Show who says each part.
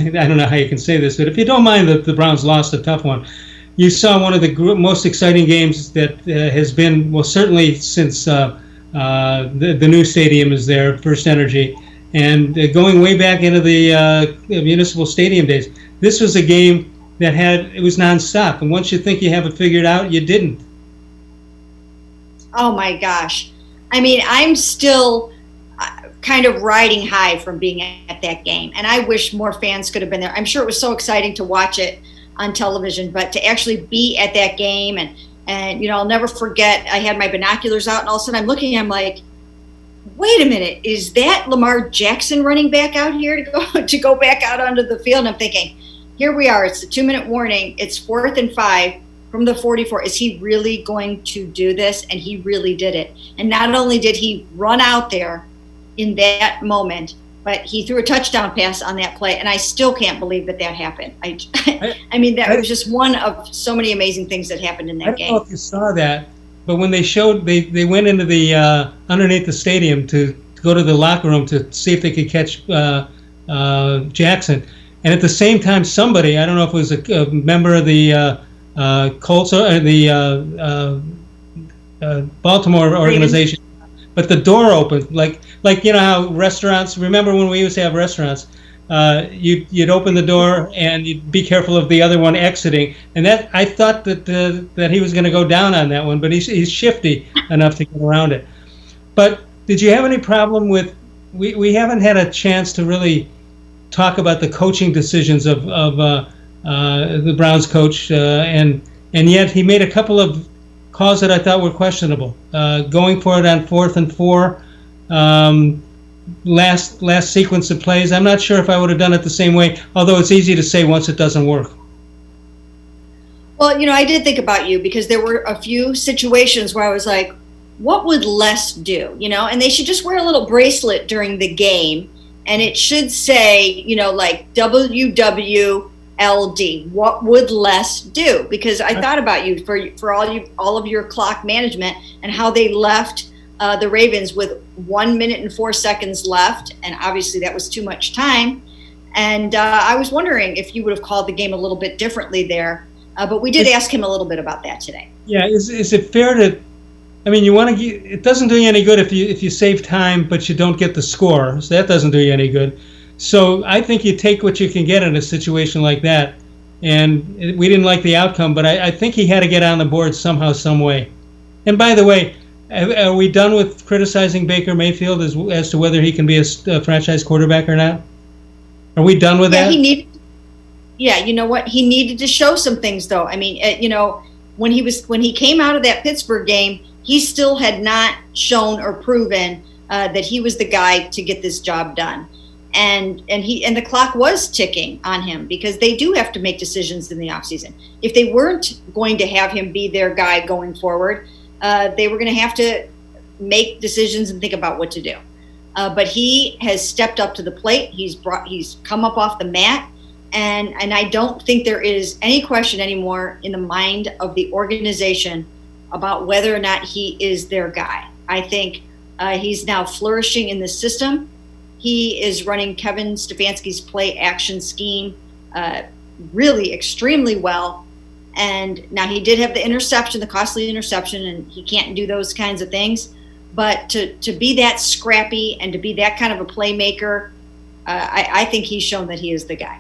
Speaker 1: I don't know how you can say this, but if you don't mind that the Browns lost a tough one, you saw one of the most exciting games that has been, well, certainly since the new stadium is there, First Energy, and going way back into the municipal stadium days. This was a game that it was nonstop, and once you think you have it figured out, you didn't.
Speaker 2: Oh my gosh. I mean, I'm still kind of riding high from being at that game, and I wish more fans could have been there. I'm sure it was so exciting to watch it on television, but to actually be at that game and I'll never forget, I had my binoculars out and all of a sudden I'm looking, I'm like, wait a minute, is that Lamar Jackson running back out here to go back out onto the field? And I'm thinking, here we are, it's the 2-minute warning, it's 4th and 5 from the 44. Is he really going to do this? And he really did it. And not only did he run out there in that moment, but he threw a touchdown pass on that play, and I still can't believe that happened. I mean, that was just one of so many amazing things that happened in that game.
Speaker 1: I don't know if you saw that, but when they went into the underneath the stadium to go to the locker room to see if they could catch Jackson, and at the same time, somebody, I don't know if it was a member of the Colts or the Baltimore organization, but the door opened, like how restaurants. Remember when we used to have restaurants? You'd open the door and you'd be careful of the other one exiting. And that I thought that he was going to go down on that one, but he's shifty enough to get around it. But did you have any problem with? We haven't had a chance to really talk about the coaching decisions of the Browns coach, and yet he made a couple of calls that I thought were questionable. Going for it on 4th and 4, last sequence of plays. I'm not sure if I would have done it the same way, although it's easy to say once it doesn't work.
Speaker 2: Well, I did think about you because there were a few situations where I was like, what would Les do? And they should just wear a little bracelet during the game, and it should say, like WWLD. What would Les do? Because I thought about you for all of your clock management and how they left the Ravens with 1 minute and 4 seconds left, and obviously that was too much time. And I was wondering if you would have called the game a little bit differently there, but we did ask him a little bit about that today.
Speaker 1: Yeah, is it fair to? I mean, it doesn't do you any good if you save time, but you don't get the score. So that doesn't do you any good. So I think you take what you can get in a situation like that. And we didn't like the outcome, but I think he had to get on the board somehow, some way. And by the way, are we done with criticizing Baker Mayfield as to whether he can be a franchise quarterback or not? Are we done with that?
Speaker 2: You know what? He needed to show some things, though. I mean, when he came out of that Pittsburgh game, he still had not shown or proven that he was the guy to get this job done. And the clock was ticking on him because they do have to make decisions in the offseason. If they weren't going to have him be their guy going forward, they were going to have to make decisions and think about what to do. But he has stepped up to the plate. He's come up off the mat, and I don't think there is any question anymore in the mind of the organization about whether or not he is their guy. I think he's now flourishing in the system. He is running Kevin Stefanski's play action scheme really extremely well. And now he did have the interception, the costly interception, and he can't do those kinds of things. But to be that scrappy and to be that kind of a playmaker, I think he's shown that he is the guy.